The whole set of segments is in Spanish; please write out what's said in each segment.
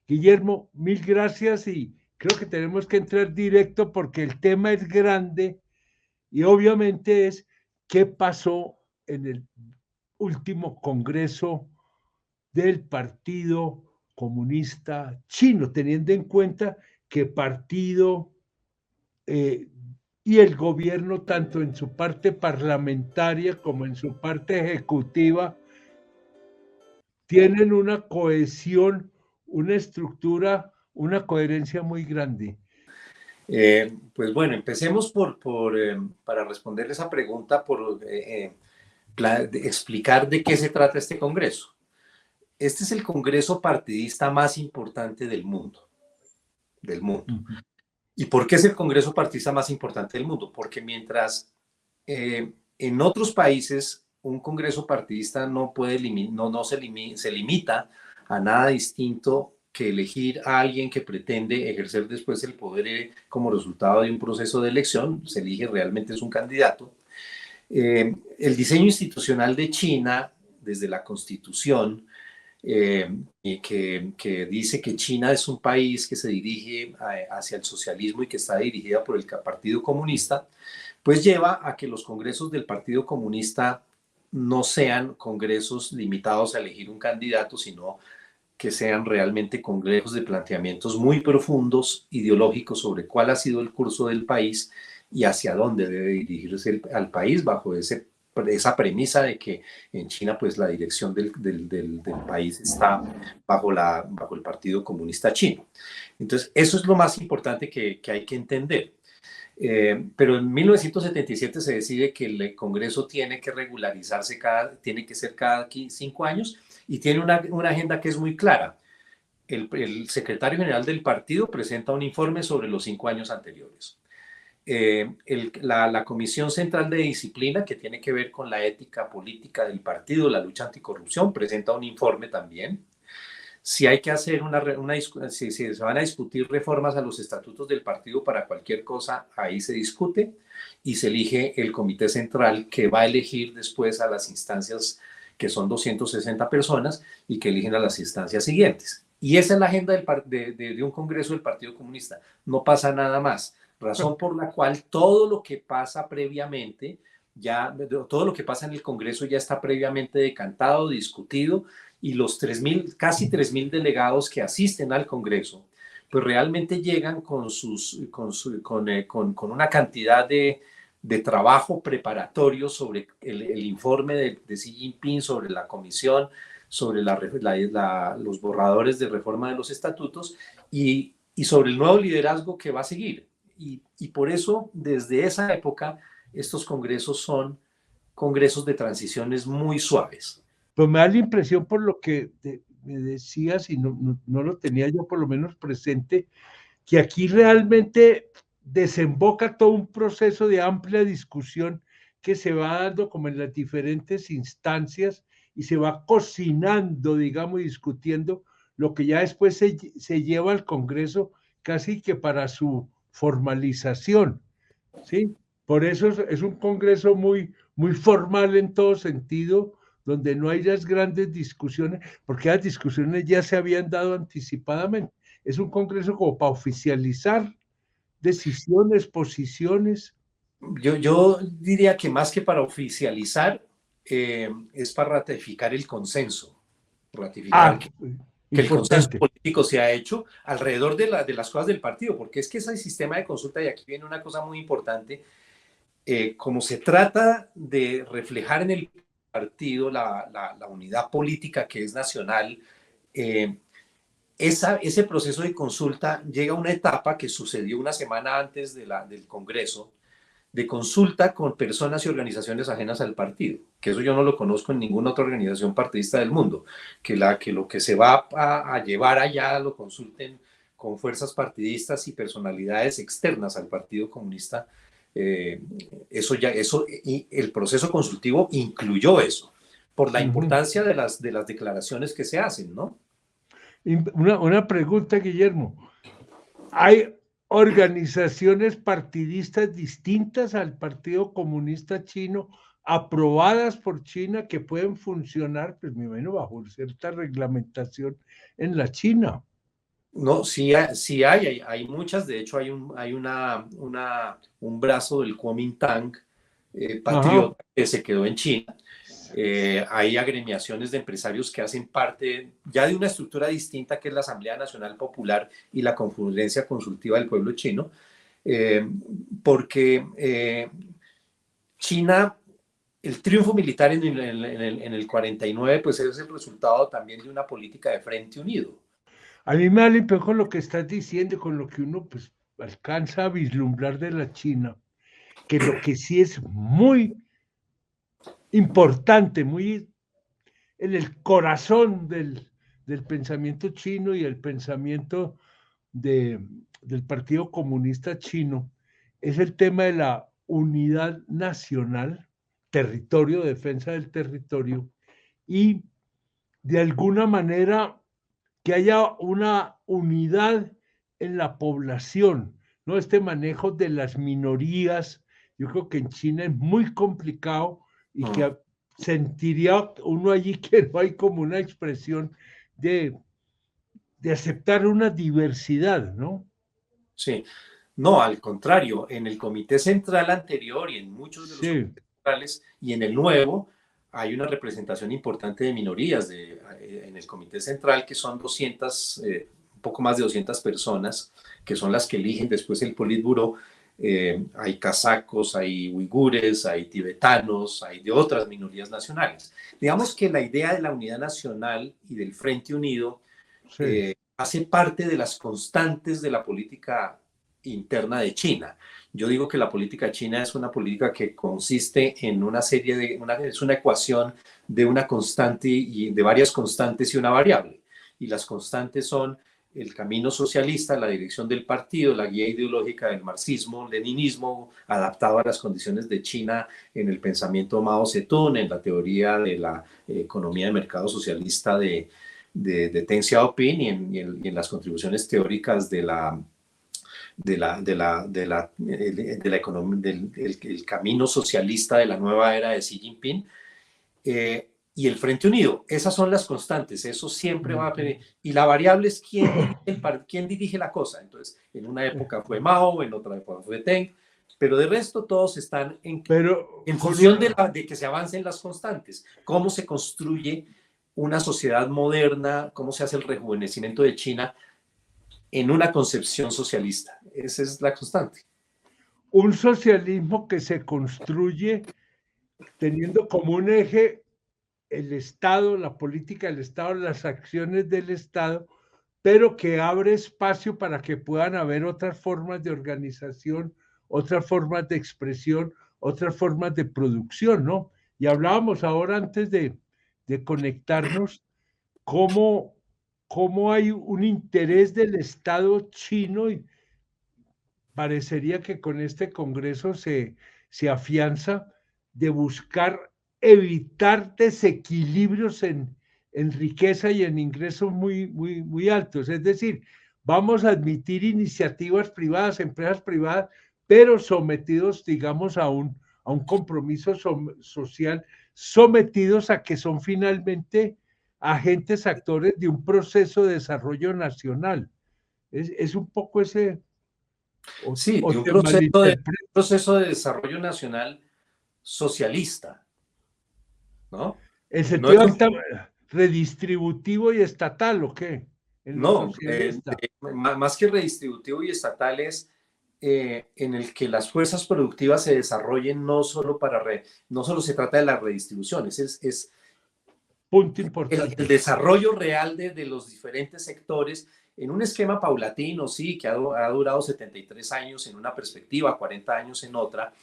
Guillermo, mil gracias y creo que tenemos que entrar directo porque el tema es grande y obviamente es qué pasó en el último congreso del Partido Comunista Chino, teniendo en cuenta que partido eh, y el gobierno, tanto en su parte parlamentaria como en su parte ejecutiva, tienen una cohesión, una estructura, una coherencia muy grande. Pues bueno, empecemos para responder esa pregunta, explicar de qué se trata este Congreso. Este es el Congreso partidista más importante del mundo, del mundo. Uh -huh. ¿Y por qué es el Congreso partidista más importante del mundo? Porque mientras en otros países un Congreso partidista no puede se limita a nada distinto que elegir a alguien que pretende ejercer después el poder como resultado de un proceso de elección, se elige realmente es un candidato. El diseño institucional de China, desde la Constitución, que dice que China es un país que se dirige hacia el socialismo y que está dirigida por el Partido Comunista, pues lleva a que los congresos del Partido Comunista no sean congresos limitados a elegir un candidato, sino que sean realmente congresos de planteamientos muy profundos, ideológicos sobre cuál ha sido el curso del país y hacia dónde debe dirigirse al país bajo esa premisa de que en China pues la dirección del país está bajo el Partido Comunista Chino. Entonces eso es lo más importante que hay que entender. Pero en 1977 se decide que el Congreso tiene que regularizarse, tiene que ser cada 5 años y tiene una agenda que es muy clara. El secretario general del partido presenta un informe sobre los 5 años anteriores. La Comisión Central de Disciplina, que tiene que ver con la ética política del partido, la lucha anticorrupción, presenta un informe también. Si hay que hacer si se van a discutir reformas a los estatutos del partido para cualquier cosa, ahí se discute y se elige el comité central que va a elegir después a las instancias que son 260 personas y que eligen a las instancias siguientes. Y esa es la agenda de un congreso del Partido Comunista. No pasa nada más. Razón por la cual todo lo que pasa previamente, todo lo que pasa en el Congreso ya está previamente decantado, discutido, y los casi 3.000 delegados que asisten al Congreso, pues realmente llegan con una cantidad de trabajo preparatorio sobre el informe de Xi Jinping, sobre la comisión, sobre los borradores de reforma de los estatutos y sobre el nuevo liderazgo que va a seguir. Y por eso, desde esa época, estos congresos son congresos de transiciones muy suaves. Pues me da la impresión por lo que me decías y no lo tenía yo por lo menos presente, que aquí realmente desemboca todo un proceso de amplia discusión que se va dando como en las diferentes instancias y se va cocinando, digamos, y discutiendo lo que ya después se lleva al Congreso casi que para su formalización, ¿sí? Por eso es un Congreso muy formal en todo sentido, donde no hay las grandes discusiones, porque las discusiones ya se habían dado anticipadamente. Es un Congreso como para oficializar decisiones, posiciones. Yo diría que más que para oficializar, es para ratificar el consenso, ratificar Ah, que el consenso importante. político se ha hecho alrededor de las cosas del partido, porque es que ese sistema de consulta, y aquí viene una cosa muy importante, como se trata de reflejar en el partido la unidad política que es nacional, ese proceso de consulta llega a una etapa que sucedió una semana antes del Congreso, de consulta con personas y organizaciones ajenas al partido, que eso yo no lo conozco en ninguna otra organización partidista del mundo, que lo que se va a llevar allá lo consulten con fuerzas partidistas y personalidades externas al Partido Comunista. Y el proceso consultivo incluyó eso, por la importancia de las declaraciones que se hacen, ¿no? Una pregunta, Guillermo. ¿Hay organizaciones partidistas distintas al Partido Comunista Chino, aprobadas por China, que pueden funcionar, pues me imagino, bajo cierta reglamentación en la China? No, sí hay muchas. De hecho, hay un brazo del Kuomintang Ajá. patriota que se quedó en China. Hay agremiaciones de empresarios que hacen parte ya de una estructura distinta que es la Asamblea Nacional Popular y la Conferencia Consultiva del Pueblo Chino, eh, porque China, el triunfo militar en el 49, pues es el resultado también de una política de frente unido. A mí me da la impresión con lo que estás diciendo, con lo que uno pues alcanza a vislumbrar de la China, que lo que sí es muy importante, muy en el corazón del pensamiento chino y el pensamiento del Partido Comunista Chino, es el tema de la unidad nacional, territorio, defensa del territorio, y de alguna manera que haya una unidad en la población, ¿no? Este manejo de las minorías, yo creo que en China es muy complicado y Mm, que sentiría uno allí que no hay como una expresión de, de aceptar una diversidad, ¿no? sí, no, al contrario, en el comité central anterior y en muchos de los Sí, comités centrales y en el nuevo hay una representación importante de minorías en el comité central que son 200, un poco más de 200 personas que son las que eligen después el Politburó. Hay casacos, hay uigures, hay tibetanos, hay de otras minorías nacionales. Digamos que la idea de la unidad nacional y del Frente Unido sí. hace parte de las constantes de la política interna de China. Yo digo que la política china es una política que consiste en una serie es una ecuación de una constante y de varias constantes y una variable. Y las constantes son el camino socialista, la dirección del partido, la guía ideológica del marxismo, leninismo, adaptado a las condiciones de China en el pensamiento Mao Zedong, en la teoría de la economía de mercado socialista de Deng Xiaoping y en las contribuciones teóricas del camino socialista de la nueva era de Xi Jinping. Y el Frente Unido, esas son las constantes, eso siempre va a pedir. Y la variable es quién dirige la cosa. Entonces, en una época fue Mao, en otra época fue Deng, pero de resto todos están Pero en con función una, de que se avancen las constantes. ¿Cómo se construye una sociedad moderna? ¿Cómo se hace el rejuvenecimiento de China en una concepción socialista? Esa es la constante. un socialismo que se construye teniendo como un eje el Estado, la política del Estado, las acciones del Estado, pero que abre espacio para que puedan haber otras formas de organización, otras formas de expresión, otras formas de producción, ¿no? Y hablábamos ahora antes de conectarnos cómo, cómo hay un interés del Estado chino y parecería que con este Congreso se afianza de buscar evitar desequilibrios en riqueza y en ingresos muy altos. Es decir, vamos a admitir iniciativas privadas, empresas privadas, pero sometidos, digamos, a un compromiso social, sometidos a que son finalmente agentes actores de un proceso de desarrollo nacional. Es un poco ese, Sí, o de te malinterpreto. proceso de desarrollo nacional socialista, ¿no? ¿El No es sentido redistributivo y estatal o qué? En lo no, socialista. más que redistributivo y estatal es en el que las fuerzas productivas se desarrollen no solo se trata de la redistribución, es Punto el importante. desarrollo real de los diferentes sectores en un esquema paulatino, sí, que ha durado 73 años en una perspectiva, 40 años en otra,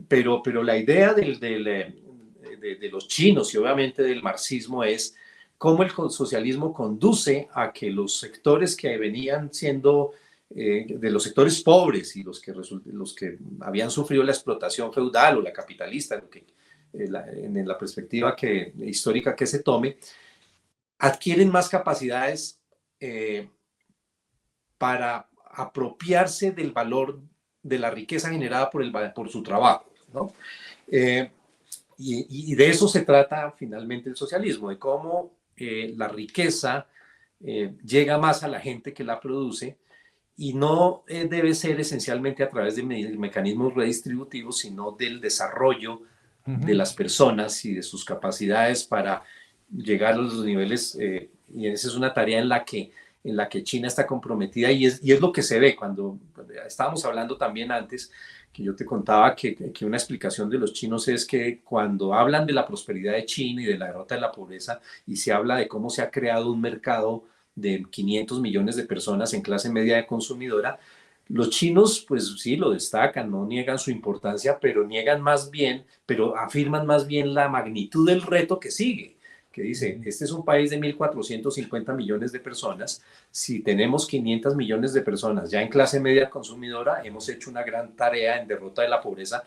pero la idea de los chinos y obviamente del marxismo es cómo el socialismo conduce a que los sectores que venían siendo de los sectores pobres y los que habían sufrido la explotación feudal o la capitalista, en la perspectiva histórica que se tome, adquieren más capacidades eh, para apropiarse del valor de la riqueza generada por su trabajo, ¿no? Eh, y de eso se trata finalmente el socialismo, de cómo la riqueza llega más a la gente que la produce y no debe ser esencialmente a través de mecanismos redistributivos, sino del desarrollo de las personas y de sus capacidades para llegar a los niveles, y esa es una tarea en la que China está comprometida y es lo que se ve cuando estábamos hablando también antes, que yo te contaba que una explicación de los chinos es que cuando hablan de la prosperidad de China y de la derrota de la pobreza y se habla de cómo se ha creado un mercado de 500 millones de personas en clase media de consumidora, los chinos, pues sí, lo destacan, no niegan su importancia, pero niegan más bien, pero afirman más bien la magnitud del reto que sigue, que dice, este es un país de 1.450 millones de personas, si tenemos 500 millones de personas ya en clase media consumidora, hemos hecho una gran tarea en derrota de la pobreza,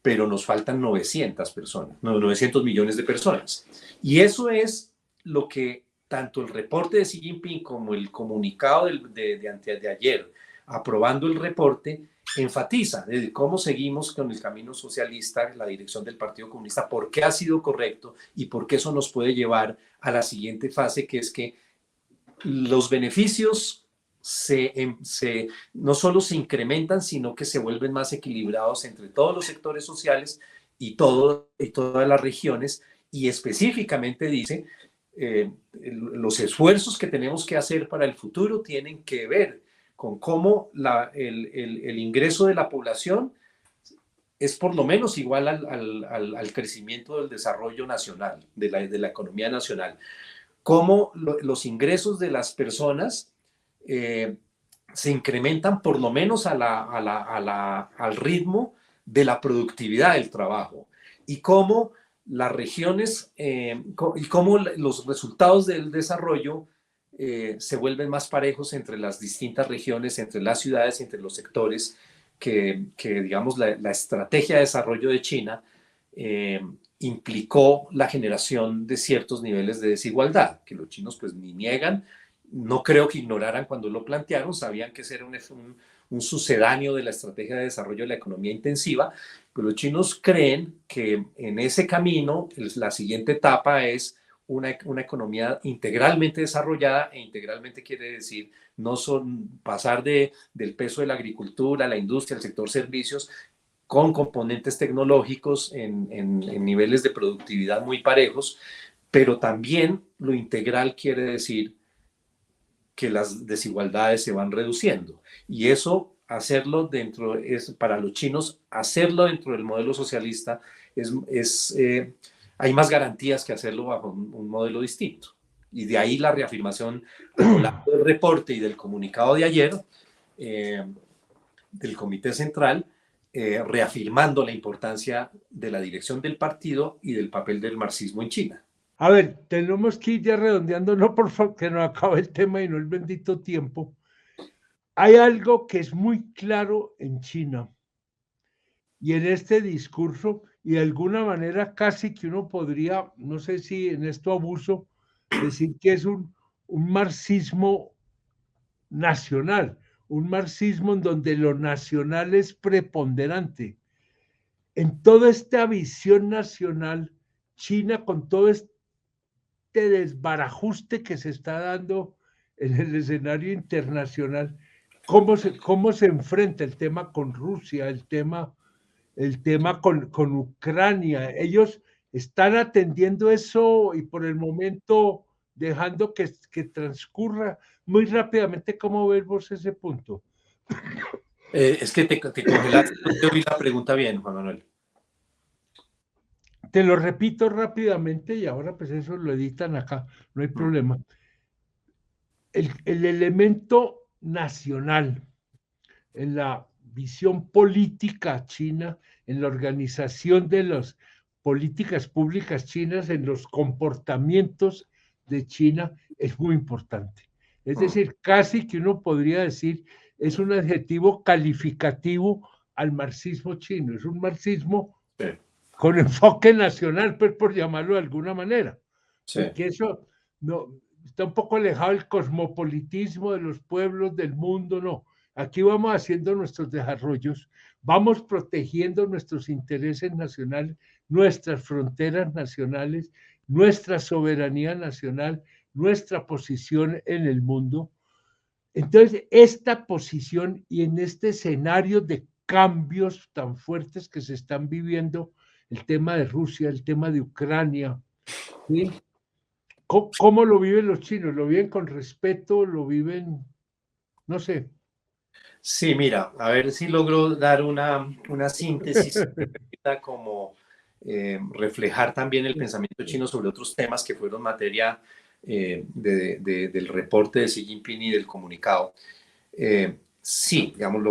pero nos faltan 900 personas, 900 millones de personas. Y eso es lo que tanto el reporte de Xi Jinping como el comunicado de ayer, aprobando el reporte, enfatiza de cómo seguimos con el camino socialista, la dirección del Partido Comunista, por qué ha sido correcto y por qué eso nos puede llevar a la siguiente fase, que es que los beneficios no solo se incrementan, sino que se vuelven más equilibrados entre todos los sectores sociales y todas las regiones, y específicamente dice, los esfuerzos que tenemos que hacer para el futuro tienen que ver con cómo el ingreso de la población es por lo menos igual al crecimiento del desarrollo nacional, de la economía nacional. Cómo los ingresos de las personas se incrementan por lo menos al ritmo de la productividad del trabajo, y cómo las regiones y cómo los resultados del desarrollo se vuelven más parejos entre las distintas regiones, entre las ciudades, entre los sectores, que digamos, la estrategia de desarrollo de China implicó la generación de ciertos niveles de desigualdad, que los chinos pues ni niegan, no creo que ignoraran cuando lo plantearon, sabían que ese era un sucedáneo de la estrategia de desarrollo de la economía intensiva, pero los chinos creen que en ese camino la siguiente etapa es una economía integralmente desarrollada, e integralmente quiere decir no pasar del peso de la agricultura, la industria, el sector servicios, con componentes tecnológicos en niveles de productividad muy parejos, pero también lo integral quiere decir que las desigualdades se van reduciendo. Y eso, para los chinos, hacerlo dentro del modelo socialista hay más garantías que hacerlo bajo un modelo distinto. Y de ahí la reafirmación a lo largo del reporte y del comunicado de ayer del Comité Central, reafirmando la importancia de la dirección del partido y del papel del marxismo en China. A ver, tenemos que ir ya redondeando, no por favor, que no acabe el tema y no el bendito tiempo. Hay algo que es muy claro en China y en este discurso, y de alguna manera casi que uno podría, no sé si en esto abuso, decir que es un marxismo nacional, un marxismo en donde lo nacional es preponderante. En toda esta visión nacional, China, con todo este desbarajuste que se está dando en el escenario internacional, cómo se enfrenta el tema con Rusia, el tema con Ucrania. Ellos están atendiendo eso y por el momento dejando que transcurra muy rápidamente. ¿Cómo ves vos ese punto? Es que te congelaste, no te oí la pregunta bien, Juan Manuel. Te lo repito rápidamente y ahora pues eso lo editan acá, no hay problema. El elemento nacional en la visión política china, en la organización de las políticas públicas chinas, en los comportamientos de China, es muy importante. Es decir, casi que uno podría decir, es un adjetivo calificativo al marxismo chino, es un marxismo con enfoque nacional, pues por llamarlo de alguna manera. Sí. Porque eso no, está un poco alejado del cosmopolitismo de los pueblos del mundo, no. Aquí vamos haciendo nuestros desarrollos, vamos protegiendo nuestros intereses nacionales, nuestras fronteras nacionales, nuestra soberanía nacional, nuestra posición en el mundo. Entonces, esta posición y en este escenario de cambios tan fuertes que se están viviendo, el tema de Rusia, el tema de Ucrania, ¿sí? ¿Cómo lo viven los chinos? ¿Lo viven con respeto? ¿Lo viven, no sé? Sí, mira, a ver si logro dar una síntesis que permita como reflejar también el pensamiento chino sobre otros temas que fueron materia del reporte de Xi Jinping y del comunicado. Sí, digamos,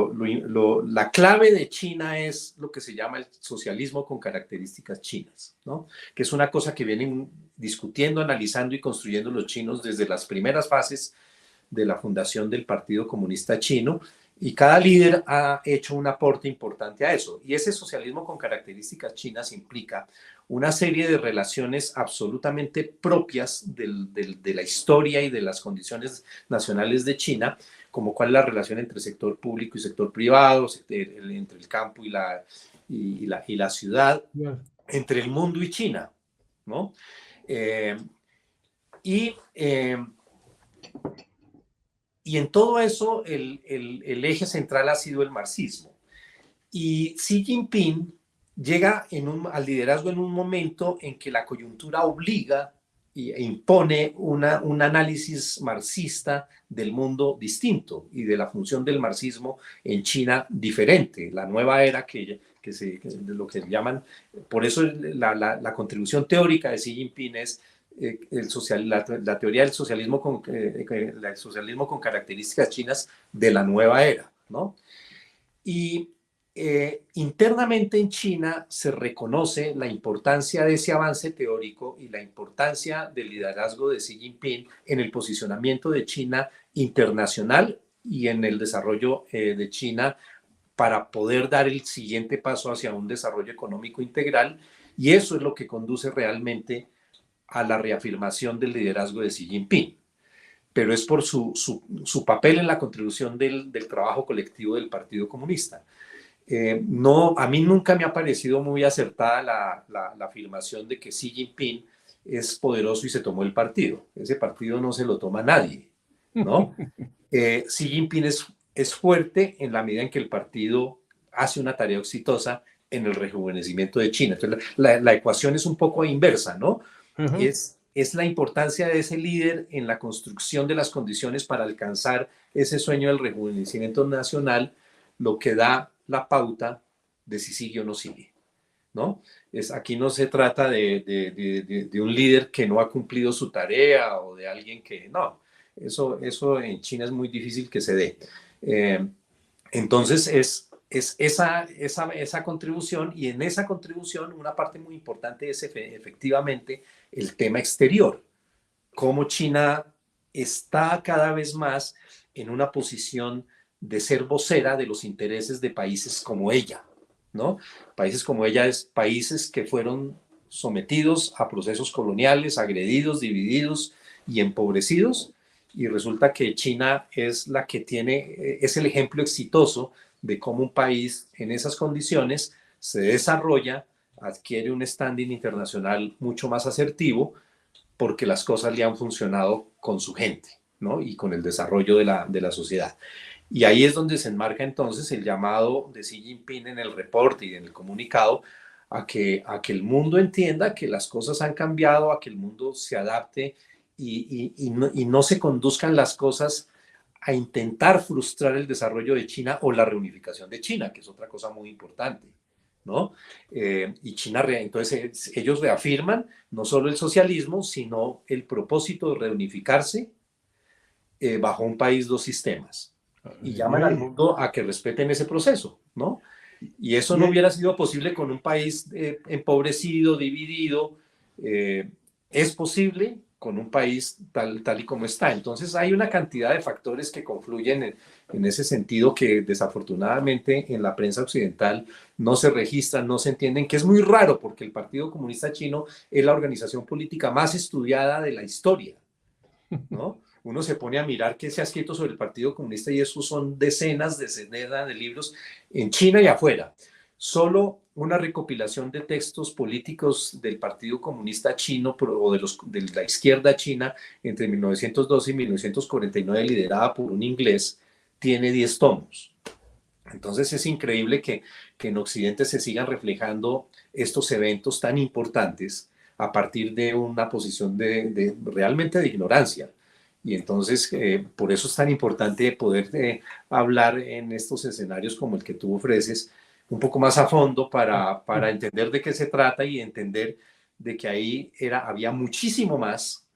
la clave de China es lo que se llama el socialismo con características chinas, ¿no? Que es una cosa que vienen discutiendo, analizando y construyendo los chinos desde las primeras fases de la fundación del Partido Comunista Chino, y cada líder ha hecho un aporte importante a eso. Y ese socialismo con características chinas implica una serie de relaciones absolutamente propias de la historia y de las condiciones nacionales de China, como cuál es la relación entre sector público y sector privado, entre el campo y la ciudad, entre el mundo y China, ¿no? Y en todo eso, el eje central ha sido el marxismo. Y Xi Jinping llega al liderazgo en un momento en que la coyuntura obliga e impone un análisis marxista del mundo distinto y de la función del marxismo en China diferente, la nueva era que de lo que llaman, por eso la contribución teórica de Xi Jinping es la teoría del socialismo el socialismo con características chinas de la nueva era, ¿no? Y internamente en China se reconoce la importancia de ese avance teórico y la importancia del liderazgo de Xi Jinping en el posicionamiento de China internacional y en el desarrollo de China para poder dar el siguiente paso hacia un desarrollo económico integral, y eso es lo que conduce realmente a la reafirmación del liderazgo de Xi Jinping, pero es por su papel en la contribución del trabajo colectivo del Partido Comunista. No, a mí nunca me ha parecido muy acertada la afirmación de que Xi Jinping es poderoso y se tomó el partido. Ese partido no se lo toma nadie, ¿no? Xi Jinping es fuerte en la medida en que el partido hace una tarea exitosa en el rejuvenecimiento de China. Entonces, la ecuación es un poco inversa, ¿no? Es la importancia de ese líder en la construcción de las condiciones para alcanzar ese sueño del rejuvenecimiento nacional, lo que da la pauta de si sigue o no sigue, ¿no? Aquí no se trata de un líder que no ha cumplido su tarea o de alguien que no. Eso en China es muy difícil que se dé. Entonces es esa contribución, y en esa contribución una parte muy importante es efectivamente el tema exterior, cómo China está cada vez más en una posición de ser vocera de los intereses de países como ella, ¿no? Países como ella es países que fueron sometidos a procesos coloniales, agredidos, divididos y empobrecidos, y resulta que China es la que es el ejemplo exitoso de cómo un país en esas condiciones se desarrolla, adquiere un standing internacional mucho más asertivo, porque las cosas le han funcionado con su gente, ¿no? Y con el desarrollo de la sociedad. Y ahí es donde se enmarca entonces el llamado de Xi Jinping en el reporte y en el comunicado a que el mundo entienda que las cosas han cambiado, a que el mundo se adapte y no se conduzcan las cosas a intentar frustrar el desarrollo de China o la reunificación de China, que es otra cosa muy importante, ¿no? Y China, entonces ellos reafirman no solo el socialismo, sino el propósito de reunificarse bajo un país, dos sistemas. Y llaman al mundo a que respeten ese proceso, ¿no? Y eso no hubiera sido posible con un país empobrecido, dividido. Es posible con un país tal y como está. Entonces hay una cantidad de factores que confluyen en ese sentido que desafortunadamente en la prensa occidental no se registran, no se entienden, que es muy raro porque el Partido Comunista Chino es la organización política más estudiada de la historia, ¿no? Uno se pone a mirar qué se ha escrito sobre el Partido Comunista y eso son decenas de libros en China y afuera, solo una recopilación de textos políticos del Partido Comunista Chino o de la izquierda china entre 1912 y 1949, liderada por un inglés, tiene 10 tomos. Entonces es increíble que en Occidente se sigan reflejando estos eventos tan importantes a partir de una posición realmente de ignorancia. Y entonces, por eso es tan importante poder hablar en estos escenarios como el que tú ofreces, un poco más a fondo para entender de qué se trata y entender de que ahí había muchísimo más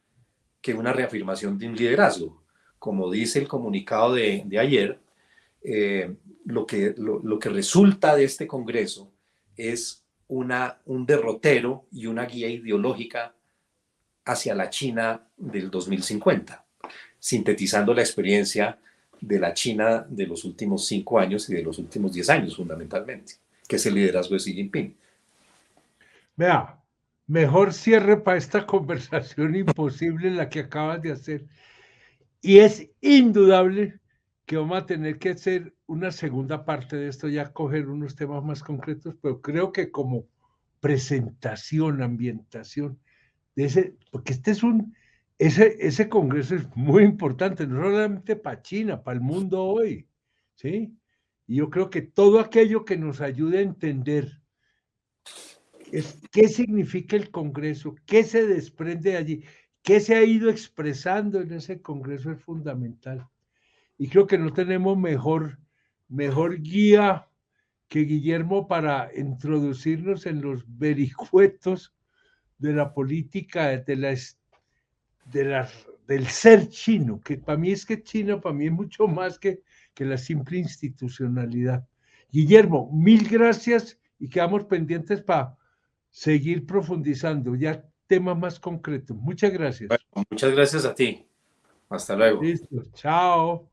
que una reafirmación de un liderazgo. Como dice el comunicado de ayer, lo que resulta de este Congreso es un derrotero y una guía ideológica hacia la China del 2050, sintetizando la experiencia de la China de los últimos 5 años y de los últimos 10 años fundamentalmente, que es el liderazgo de Xi Jinping. Vea, mejor cierre para esta conversación imposible la que acabas de hacer. Y es indudable que vamos a tener que hacer una segunda parte de esto, ya coger unos temas más concretos, pero creo que como presentación, ambientación, porque ese congreso es muy importante, no solamente para China, para el mundo hoy, ¿sí? Y yo creo que todo aquello que nos ayude a entender qué significa el congreso, qué se desprende de allí, qué se ha ido expresando en ese congreso es fundamental. Y creo que no tenemos mejor guía que Guillermo para introducirnos en los vericuetos de la política, del ser chino, que para mí China para mí es mucho más que la simple institucionalidad. Guillermo, mil gracias y quedamos pendientes para seguir profundizando ya temas más concretos. Muchas gracias. Bueno, muchas gracias a ti. Hasta luego. Listo, chao.